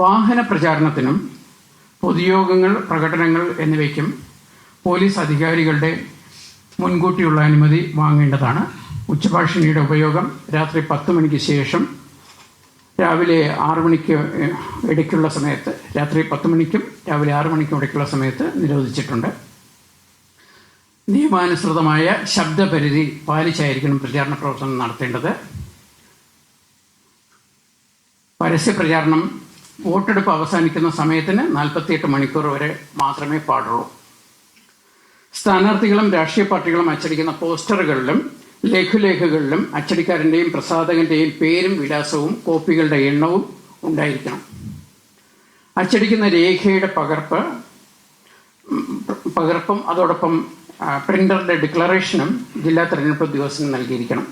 വാഹന പ്രചാരണത്തിനും പൊതുയോഗങ്ങൾ, പ്രകടനങ്ങൾ എന്നിവയ്ക്കും പോലീസ് അധികാരികളുടെ മുൻകൂട്ടിയുള്ള അനുമതി വാങ്ങേണ്ടതാണ്. ഉച്ചഭാഷിണിയുടെ ഉപയോഗം രാത്രി 10 മണിക്ക് ശേഷം രാവിലെ 6 മണിക്ക് ഇടയ്ക്കുള്ള സമയത്ത്, രാത്രി 10 മണിക്കും രാവിലെ 6 മണിക്കും ഇടയ്ക്കുള്ള സമയത്ത് നിരോധിച്ചിട്ടുണ്ട്. നിയമാനുസൃതമായ ശബ്ദപരിധി പാലിച്ചായിരിക്കണം പ്രചാരണ പ്രവർത്തനം നടത്തേണ്ടത്. പരസ്യപ്രചാരണം വോട്ടെടുപ്പ് അവസാനിക്കുന്ന സമയത്തിന് 48 മണിക്കൂർ വരെ മാത്രമേ പാടുള്ളൂ. സ്ഥാനാർത്ഥികളും രാഷ്ട്രീയ പാർട്ടികളും അച്ചടിക്കുന്ന പോസ്റ്ററുകളിലും ലഘുലേഖകളിലും അച്ചടിക്കാരൻ്റെയും പ്രസാധകൻ്റെയും പേരും വിലാസവും കോപ്പികളുടെ എണ്ണവും ഉണ്ടായിരിക്കണം. അച്ചടിക്കുന്ന രേഖയുടെ പകർപ്പും അതോടൊപ്പം പ്രിന്ററുടെ ഡിക്ലറേഷനും ജില്ലാ തെരഞ്ഞെടുപ്പ് ഉദ്യോഗസ്ഥന് നൽകിയിരിക്കണം.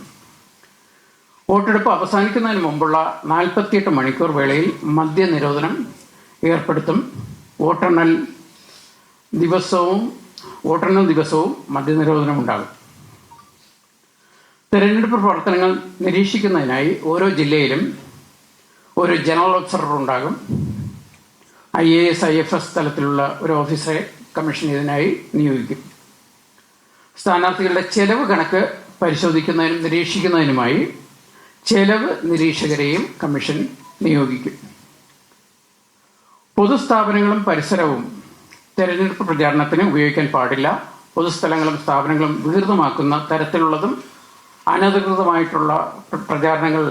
വോട്ടെടുപ്പ് അവസാനിക്കുന്നതിന് മുമ്പുള്ള 48 മണിക്കൂർ വേളയിൽ മദ്യനിരോധനം ഏർപ്പെടുത്തും. വോട്ടെണ്ണൽ ദിവസവും മദ്യനിരോധനം ഉണ്ടാകും. തെരഞ്ഞെടുപ്പ് പ്രവർത്തനങ്ങൾ നിരീക്ഷിക്കുന്നതിനായി ഓരോ ജില്ലയിലും ഒരു ജനറൽ ഒബ്സർവർ ഉണ്ടാകും. IAS, IFS തലത്തിലുള്ള ഒരു ഓഫീസറെ കമ്മീഷൻ ഇതിനായി നിയോഗിക്കും. സ്ഥാനാർത്ഥികളുടെ ചെലവ് കണക്ക് പരിശോധിക്കുന്നതിനും നിരീക്ഷിക്കുന്നതിനുമായി ചെലവ് നിരീക്ഷകരെയും കമ്മീഷൻ നിയോഗിക്കും. പൊതുസ്ഥാപനങ്ങളും പരിസരവും തെരഞ്ഞെടുപ്പ് പ്രചാരണത്തിന് ഉപയോഗിക്കാൻ പാടില്ല. പൊതുസ്ഥലങ്ങളും സ്ഥാപനങ്ങളും വികൃതമാക്കുന്ന തരത്തിലുള്ളതും അനധികൃതമായിട്ടുള്ള പ്രചാരണങ്ങൾ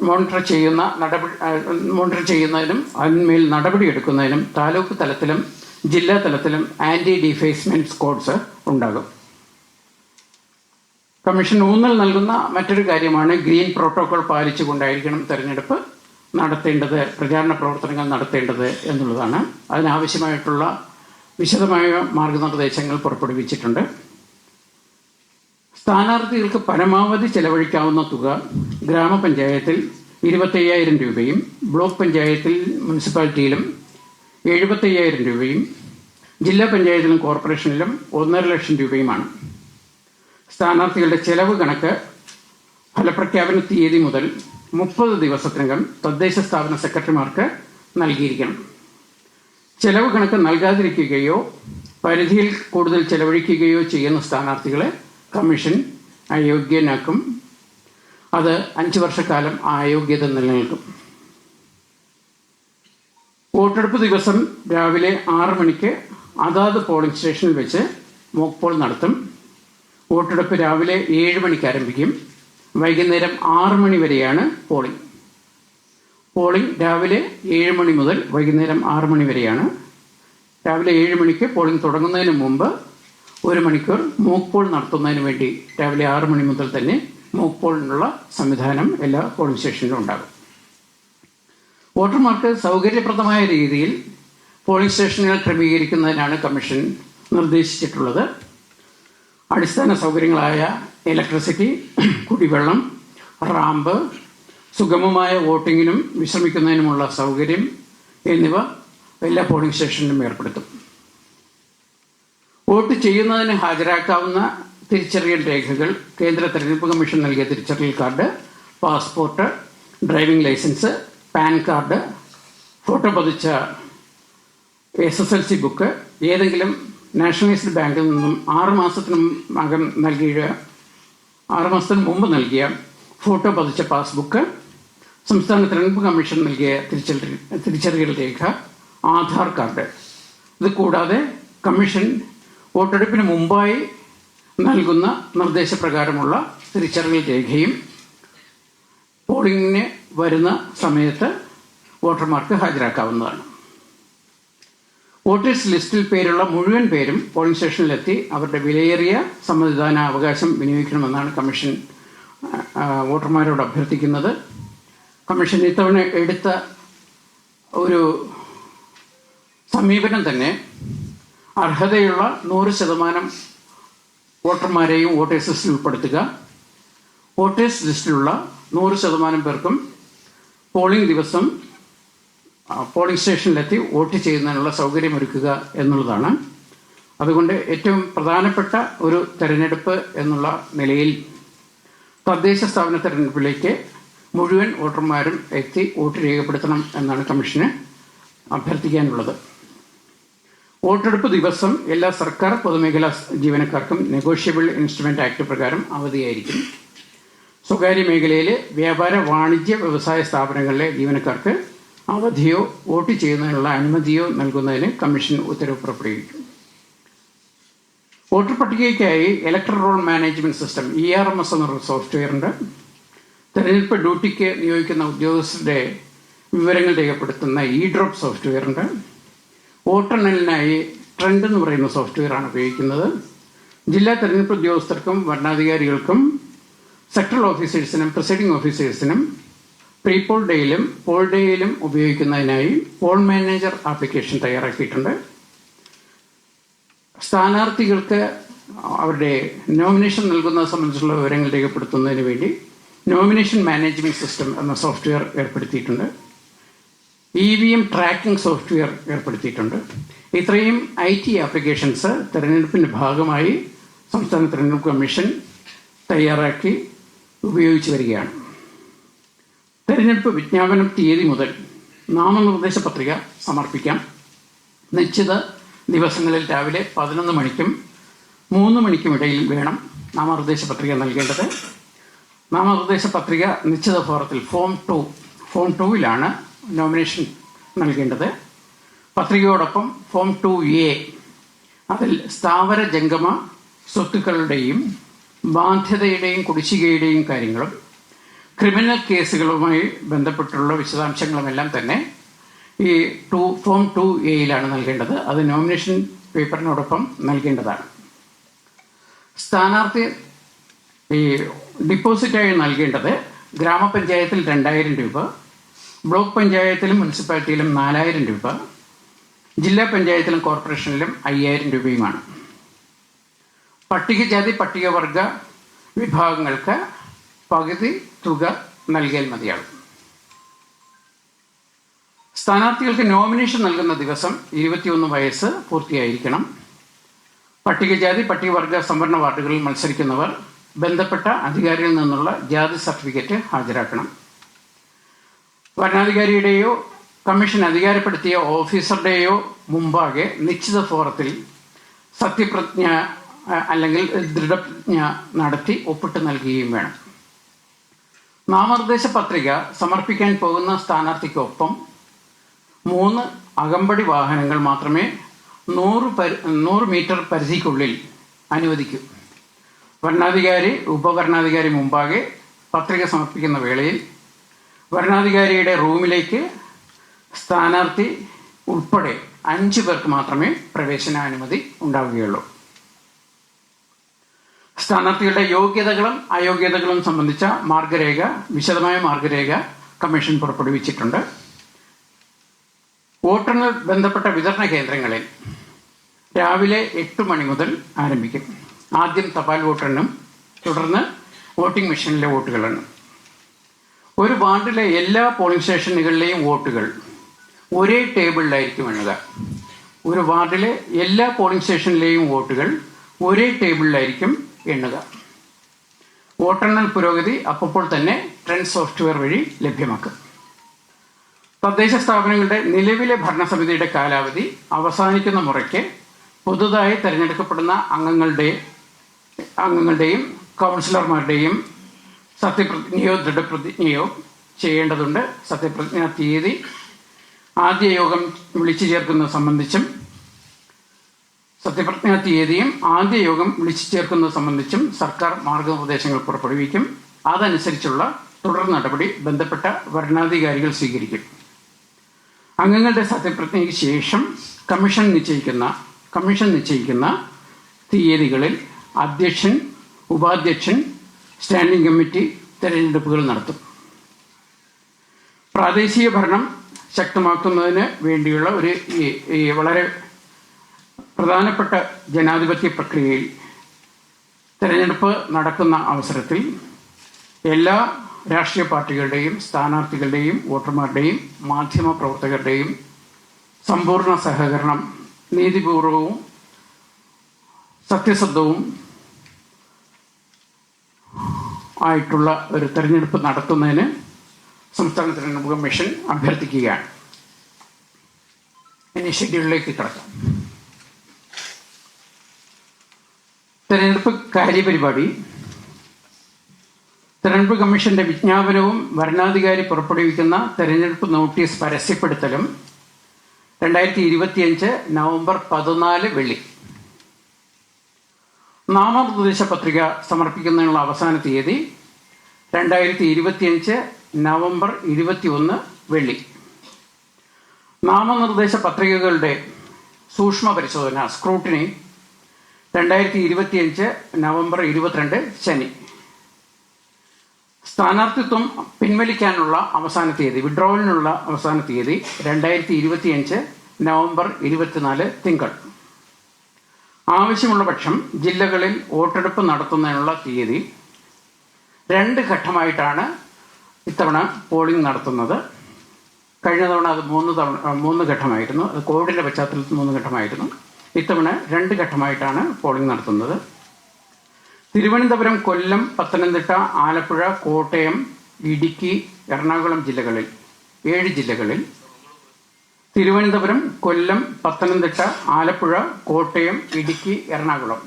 മോണിറ്റർ ചെയ്യുന്നതിനും അതിന്മേൽ നടപടിയെടുക്കുന്നതിനും താലൂക്ക് തലത്തിലും ജില്ലാ തലത്തിലും ആന്റി ഡിഫേസ്മെന്റ് സ്ക്വാഡ്സ് ഉണ്ടാകും. കമ്മീഷൻ ഊന്നൽ നൽകുന്ന മറ്റൊരു കാര്യമാണ് ഗ്രീൻ പ്രോട്ടോകോൾ പാലിച്ചുകൊണ്ടായിരിക്കണം തെരഞ്ഞെടുപ്പ് നടത്തേണ്ടത്, പ്രചാരണ പ്രവർത്തനങ്ങൾ നടത്തേണ്ടത് എന്നുള്ളതാണ്. അതിനാവശ്യമായിട്ടുള്ള വിശദമായ മാർഗനിർദ്ദേശങ്ങൾ പുറപ്പെടുവിച്ചിട്ടുണ്ട്. സ്ഥാനാർത്ഥികൾക്ക് പരമാവധി ചെലവഴിക്കാവുന്ന തുക ഗ്രാമപഞ്ചായത്തിൽ 25,000 രൂപയും ബ്ലോക്ക് പഞ്ചായത്തിൽ മുനിസിപ്പാലിറ്റിയിലും 75,000 രൂപയും ജില്ലാ പഞ്ചായത്തിലും കോർപ്പറേഷനിലും 1.5 ലക്ഷം രൂപയുമാണ്. സ്ഥാനാർത്ഥികളുടെ ചെലവ് കണക്ക് ഫലപ്രഖ്യാപന തീയതി മുതൽ 30 ദിവസത്തിനകം തദ്ദേശ സ്ഥാപന സെക്രട്ടറിമാർക്ക് നൽകിയിരിക്കണം. ചെലവ് കണക്ക് നൽകാതിരിക്കുകയോ പരിധിയിൽ കൂടുതൽ ചെലവഴിക്കുകയോ ചെയ്യുന്ന സ്ഥാനാർത്ഥികളെ കമ്മീഷൻ അയോഗ്യനാക്കും. അത് 5 വർഷക്കാലം ആ അയോഗ്യത നിലനിൽക്കും. വോട്ടെടുപ്പ് ദിവസം രാവിലെ 6 മണിക്ക് അതാത് പോളിംഗ് സ്റ്റേഷനിൽ വെച്ച് മോക്ക് പോൾ നടത്തും. വോട്ടെടുപ്പ് രാവിലെ 7 മണിക്ക് ആരംഭിക്കും. വൈകുന്നേരം 6 മണി വരെയാണ് പോളിംഗ്. രാവിലെ 7 മണി മുതൽ വൈകുന്നേരം 6 മണി വരെയാണ്. രാവിലെ 7 മണിക്ക് പോളിംഗ് തുടങ്ങുന്നതിന് മുമ്പ് 1 മണിക്കൂർ മോക്ക് പോൾ നടത്തുന്നതിന് വേണ്ടി രാവിലെ 6 മണി മുതൽ തന്നെ മോക്ക് പോളിനുള്ള സംവിധാനം എല്ലാ പോളിംഗ് സ്റ്റേഷനിലും ഉണ്ടാകും. വോട്ടർമാർക്ക് സൗകര്യപ്രദമായ രീതിയിൽ പോളിംഗ് സ്റ്റേഷനുകൾ ക്രമീകരിക്കുന്നതിനാണ് കമ്മീഷൻ നിർദ്ദേശിച്ചിട്ടുള്ളത്. അടിസ്ഥാന സൗകര്യങ്ങളായ ഇലക്ട്രിസിറ്റി, കുടിവെള്ളം, റാമ്പ്, സുഗമമായ വോട്ടിങ്ങിനും വിശ്രമിക്കുന്നതിനുമുള്ള സൗകര്യം എന്നിവ എല്ലാ പോളിംഗ് സ്റ്റേഷനിലും ഏർപ്പെടുത്തും. വോട്ട് ചെയ്യുന്നതിന് ഹാജരാക്കാവുന്ന തിരിച്ചറിയൽ രേഖകൾ കേന്ദ്ര തെരഞ്ഞെടുപ്പ് കമ്മീഷൻ നൽകിയ തിരിച്ചറിയൽ card, passport, driving licence, PAN card, photo പതിച്ച SSLC ബുക്ക്, ഏതെങ്കിലും നാഷണലൈസ്ഡ് ബാങ്കിൽ നിന്നും 6 മാസത്തിന് മുമ്പ് നൽകിയ ഫോട്ടോ പതിച്ച പാസ്ബുക്ക്, സംസ്ഥാന തെരഞ്ഞെടുപ്പ് കമ്മീഷൻ നൽകിയ തിരിച്ചറിയൽ രേഖ, ആധാർ കാർഡ്. ഇത് കൂടാതെ കമ്മീഷൻ വോട്ടെടുപ്പിന് മുമ്പായി നൽകുന്ന നിർദ്ദേശപ്രകാരമുള്ള തിരിച്ചറിയൽ രേഖയും പോളിംഗിന് വരുന്ന സമയത്ത് വോട്ടർമാർക്ക് ഹാജരാക്കാവുന്നതാണ്. വോട്ടേഴ്സ് ലിസ്റ്റിൽ പേരുള്ള മുഴുവൻ പേരും പോളിംഗ് സ്റ്റേഷനിലെത്തി അവരുടെ വിലയേറിയ സമ്മതിദാന അവകാശം വിനിയോഗിക്കണമെന്നാണ് കമ്മീഷൻ വോട്ടർമാരോട് അഭ്യർത്ഥിക്കുന്നത്. കമ്മീഷൻ ഇത്തവണ എടുത്ത ഒരു സമീപനം തന്നെ അർഹതയുള്ള 100% വോട്ടർമാരെയും വോട്ടേഴ്സ് ലിസ്റ്റിൽ ഉൾപ്പെടുത്തുക. വോട്ടേഴ്സ് ലിസ്റ്റിലുള്ള 100% പേർക്കും പോളിംഗ് ദിവസം പോളിംഗ് സ്റ്റേഷനിലെത്തി വോട്ട് ചെയ്യുന്നതിനുള്ള സൗകര്യമൊരുക്കുക എന്നുള്ളതാണ്. അതുകൊണ്ട് ഏറ്റവും പ്രധാനപ്പെട്ട ഒരു തെരഞ്ഞെടുപ്പ് എന്നുള്ള നിലയിൽ തദ്ദേശ സ്ഥാപന തെരഞ്ഞെടുപ്പിലേക്ക് മുഴുവൻ വോട്ടർമാരും എത്തി വോട്ട് രേഖപ്പെടുത്തണം എന്നാണ് കമ്മീഷന് അഭ്യർത്ഥിക്കാനുള്ളത്. വോട്ടെടുപ്പ് ദിവസം എല്ലാ സർക്കാർ പൊതുമേഖലാ ജീവനക്കാർക്കും നെഗോഷ്യബിൾ ഇൻസ്ട്രുമെന്റ് ആക്ട് പ്രകാരം അവധിയായിരിക്കും. സ്വകാര്യ മേഖലയിലെ വ്യാപാര വാണിജ്യ വ്യവസായ സ്ഥാപനങ്ങളിലെ ജീവനക്കാർക്ക് അവധിയോ വോട്ട് ചെയ്യുന്നതിനുള്ള അനുമതിയോ നൽകുന്നതിന് കമ്മീഷൻ ഉത്തരവ് പുറപ്പെടുവിക്കും. വോട്ടർ പട്ടികയ്ക്കായി electoral roll management system ERMS എന്നൊരു സോഫ്റ്റ്വെയർ ഉണ്ട്. തെരഞ്ഞെടുപ്പ് ഡ്യൂട്ടിക്ക് നിയോഗിക്കുന്ന ഉദ്യോഗസ്ഥരുടെ വിവരങ്ങൾ രേഖപ്പെടുത്തുന്ന ഡ്രോപ്പ് സോഫ്റ്റ്വെയർ ഉണ്ട്. വോട്ടെണ്ണലിനായി ട്രെൻഡ് എന്ന് പറയുന്ന സോഫ്റ്റ്വെയറാണ് ഉപയോഗിക്കുന്നത്. ജില്ലാ തെരഞ്ഞെടുപ്പ് ഉദ്യോഗസ്ഥർക്കും വരണാധികാരികൾക്കും സെക്ടറൽ ഓഫീസേഴ്സിനും പ്രിസൈഡിംഗ് ഓഫീസേഴ്സിനും പ്രീ പോൾ ഡേയിലും പോൾ ഡേയിലും ഉപയോഗിക്കുന്നതിനായി പോൾ മാനേജർ ആപ്ലിക്കേഷൻ തയ്യാറാക്കിയിട്ടുണ്ട്. സ്ഥാനാർത്ഥികൾക്ക് അവരുടെ നോമിനേഷൻ നൽകുന്നത് സംബന്ധിച്ചുള്ള വിവരങ്ങൾ രേഖപ്പെടുത്തുന്നതിന് വേണ്ടി നോമിനേഷൻ മാനേജ്മെന്റ് സിസ്റ്റം എന്ന സോഫ്റ്റ്വെയർ ഏർപ്പെടുത്തിയിട്ടുണ്ട്. EVM ട്രാക്കിംഗ് സോഫ്റ്റ്വെയർ ഏർപ്പെടുത്തിയിട്ടുണ്ട്. ഇത്രയും IT ആപ്ലിക്കേഷൻസ് തെരഞ്ഞെടുപ്പിൻ്റെ ഭാഗമായി സംസ്ഥാന തെരഞ്ഞെടുപ്പ് കമ്മീഷൻ തയ്യാറാക്കി ഉപയോഗിച്ചു വരികയാണ്. തെരഞ്ഞെടുപ്പ് വിജ്ഞാപനം തീയതി മുതൽ നാമനിർദ്ദേശ പത്രിക സമർപ്പിക്കാം. നിശ്ചിത ദിവസങ്ങളിൽ രാവിലെ 11 മണിക്കും 3 മണിക്കും ഇടയിൽ വേണം നാമനിർദ്ദേശ പത്രിക നൽകേണ്ടത്. നാമനിർദ്ദേശ പത്രിക നിശ്ചിത ഫോറത്തിൽ ഫോം 2 നോമിനേഷൻ നൽകേണ്ടത്. പത്രികയോടൊപ്പം ഫോം 2A അതിൽ സ്ഥാവര ജംഗമ സ്വത്തുക്കളുടെയും ബാധ്യതയുടെയും കുടിശ്ശികയുടെയും കാര്യങ്ങളും ക്രിമിനൽ കേസുകളുമായി ബന്ധപ്പെട്ടുള്ള വിശദാംശങ്ങളുമെല്ലാം തന്നെ ഈ ഫോം 2A നൽകേണ്ടത്. അത് നോമിനേഷൻ പേപ്പറിനോടൊപ്പം നൽകേണ്ടതാണ്. സ്ഥാനാർത്ഥി ഡിപ്പോസിറ്റായി നൽകേണ്ടത് ഗ്രാമപഞ്ചായത്തിൽ 2000 രൂപ, ബ്ലോക്ക് പഞ്ചായത്തിലും മുനിസിപ്പാലിറ്റിയിലും 4000 രൂപ, ജില്ലാ പഞ്ചായത്തിലും കോർപ്പറേഷനിലും 5000 രൂപയുമാണ്. പട്ടികജാതി പട്ടികവർഗ വിഭാഗങ്ങൾക്ക് പകുതി തുക നൽകിയാൽ മതിയാകും. സ്ഥാനാർത്ഥികൾക്ക് നോമിനേഷൻ നൽകുന്ന ദിവസം 21 വയസ്സ് പൂർത്തിയായിരിക്കണം. പട്ടികജാതി പട്ടികവർഗ സംവരണ വാർഡുകളിൽ മത്സരിക്കുന്നവർ ബന്ധപ്പെട്ട അധികാരിയിൽ നിന്നുള്ള ജാതി സർട്ടിഫിക്കറ്റ് ഹാജരാക്കണം. വരണാധികാരിയുടെയോ കമ്മീഷൻ അധികാരപ്പെടുത്തിയ ഓഫീസറുടെയോ മുമ്പാകെ നിശ്ചിത ഫോറത്തിൽ സത്യപ്രതിജ്ഞ അല്ലെങ്കിൽ ദൃഢപ്രതിജ്ഞ നടത്തി ഒപ്പിട്ട് നൽകുകയും വേണം. നാമനിർദ്ദേശ പത്രിക സമർപ്പിക്കാൻ പോകുന്ന സ്ഥാനാർത്ഥിക്കൊപ്പം 3 അകമ്പടി വാഹനങ്ങൾ മാത്രമേ 100 മീറ്റർ പരിധിക്കുള്ളിൽ അനുവദിക്കൂ. വരണാധികാരി ഉപവരണാധികാരി മുമ്പാകെ പത്രിക സമർപ്പിക്കുന്ന വേളയിൽ വരണാധികാരിയുടെ റൂമിലേക്ക് സ്ഥാനാർത്ഥി ഉൾപ്പെടെ 5 പേർക്ക് മാത്രമേ പ്രവേശനാനുമതി ഉണ്ടാവുകയുള്ളൂ. സ്ഥാനാർത്ഥികളുടെ യോഗ്യതകളും അയോഗ്യതകളും സംബന്ധിച്ച വിശദമായ മാർഗരേഖ കമ്മീഷൻ പുറപ്പെടുവിച്ചിട്ടുണ്ട്. വോട്ടെണ്ണൽ ബന്ധപ്പെട്ട വിതരണ കേന്ദ്രങ്ങളിൽ രാവിലെ 8 മണി മുതൽ ആരംഭിക്കും. ആദ്യം തപാൽ വോട്ടെണ്ണും തുടർന്ന് വോട്ടിംഗ് മെഷീനിലെ വോട്ടുകളെണ്ണും. ഒരു വാർഡിലെ എല്ലാ പോളിംഗ് സ്റ്റേഷനുകളിലെയും വോട്ടുകൾ ഒരേ ടേബിളിലായിരിക്കും എണ്ണുക. ഒരു വാർഡിലെ എല്ലാ പോളിംഗ് സ്റ്റേഷനിലെയും വോട്ടുകൾ ഒരേ ടേബിളിലായിരിക്കും എണ്ണുക. വോട്ടെണ്ണൽ പുരോഗതി അപ്പോൾ തന്നെ ട്രെൻഡ് സോഫ്റ്റ്വെയർ വഴി ലഭ്യമാക്കും. തദ്ദേശ സ്ഥാപനങ്ങളുടെ നിലവിലെ ഭരണസമിതിയുടെ കാലാവധി അവസാനിക്കുന്ന മുറയ്ക്ക് പുതുതായി തിരഞ്ഞെടുക്കപ്പെടുന്ന അംഗങ്ങളുടെയും കൗൺസിലർമാരുടെയും സത്യപ്രതിജ്ഞയോ ദൃഢപ്രതിജ്ഞയോ ചെയ്യേണ്ടതുണ്ട്. സത്യപ്രതിജ്ഞാ തീയതി ആദ്യ യോഗം വിളിച്ചു ചേർക്കുന്നത് സംബന്ധിച്ചും സത്യപ്രതിജ്ഞാ തീയതിയും ആദ്യ യോഗം വിളിച്ചു ചേർക്കുന്നത് സംബന്ധിച്ചും സർക്കാർ മാർഗനിർദ്ദേശങ്ങൾ പുറപ്പെടുവിക്കും. അതനുസരിച്ചുള്ള തുടർ നടപടി ബന്ധപ്പെട്ട വരണാധികാരികൾ സ്വീകരിക്കും. അംഗങ്ങളുടെ സത്യപ്രതിജ്ഞയ്ക്ക് ശേഷം കമ്മീഷൻ നിശ്ചയിക്കുന്ന തീയതികളിൽ അധ്യക്ഷൻ, ഉപാധ്യക്ഷൻ, സ്റ്റാൻഡിംഗ് കമ്മിറ്റി തെരഞ്ഞെടുപ്പുകൾ നടത്തും. പ്രാദേശിക ഭരണം ശക്തമാക്കുന്നതിന് വേണ്ടിയുള്ള വളരെ പ്രധാനപ്പെട്ട ജനാധിപത്യ പ്രക്രിയയിൽ തെരഞ്ഞെടുപ്പ് നടക്കുന്ന അവസരത്തിൽ എല്ലാ രാഷ്ട്രീയ പാർട്ടികളുടെയും സ്ഥാനാർത്ഥികളുടെയും വോട്ടർമാരുടെയും മാധ്യമ പ്രവർത്തകരുടെയും സമ്പൂർണ്ണ സഹകരണം നീതിപൂർവവും സത്യസന്ധവും ആയിട്ടുള്ള ഒരു തെരഞ്ഞെടുപ്പ് നടത്തുന്നതിന് സംസ്ഥാന തിരഞ്ഞെടുപ്പ് കമ്മീഷൻ അഭ്യർത്ഥിക്കുകയാണ്. ഇനി ഷെഡ്യൂളിലേക്ക് കിടക്കാം. തെരഞ്ഞെടുപ്പ് കാര്യപരിപാടി. തെരഞ്ഞെടുപ്പ് കമ്മീഷന്റെ വിജ്ഞാപനവും വരണാധികാരി പുറപ്പെടുവിക്കുന്ന തെരഞ്ഞെടുപ്പ് നോട്ടീസ് പരസ്യപ്പെടുത്തലും 2025 നവംബർ 14 വെള്ളി. നാമനിർദ്ദേശ പത്രിക സമർപ്പിക്കുന്നതിനുള്ള അവസാന തീയതി 2025 നവംബർ 21 വെള്ളി. നാമനിർദ്ദേശ പത്രികകളുടെ സൂക്ഷ്മ പരിശോധന സ്ക്രൂട്ടിനി 2025 നവംബർ 22 ശനി. സ്ഥാനാർത്ഥിത്വം പിൻവലിക്കാനുള്ള അവസാന തീയതി, വിഡ്രോവലിനുള്ള അവസാന തീയതി 2025 നവംബർ 24 തിങ്കൾ. ആവശ്യമുള്ള പക്ഷം ജില്ലകളിൽ വോട്ടെടുപ്പ് നടത്തുന്നതിനുള്ള തീയതി. 2 ഘട്ടമായിട്ടാണ് ഇത്തവണ പോളിംഗ് നടത്തുന്നത്. കഴിഞ്ഞ തവണ അത് 3 ഘട്ടമായിരുന്നു. അത് കോവിഡിന്റെ പശ്ചാത്തലത്തിൽ 3 ഘട്ടമായിരുന്നു. ഇത്തവണ 2 ഘട്ടമായിട്ടാണ് പോളിംഗ് നടത്തുന്നത്. തിരുവനന്തപുരം, കൊല്ലം, പത്തനംതിട്ട, ആലപ്പുഴ, കോട്ടയം, ഇടുക്കി, എറണാകുളം ജില്ലകളിൽ 7 ജില്ലകളിൽ. തിരുവനന്തപുരം, കൊല്ലം, പത്തനംതിട്ട, ആലപ്പുഴ, കോട്ടയം, ഇടുക്കി, എറണാകുളം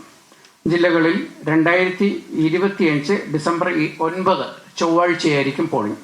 ജില്ലകളിൽ 2025 ഡിസംബർ 9 ചൊവ്വാഴ്ചയായിരിക്കും പോളിംഗ്.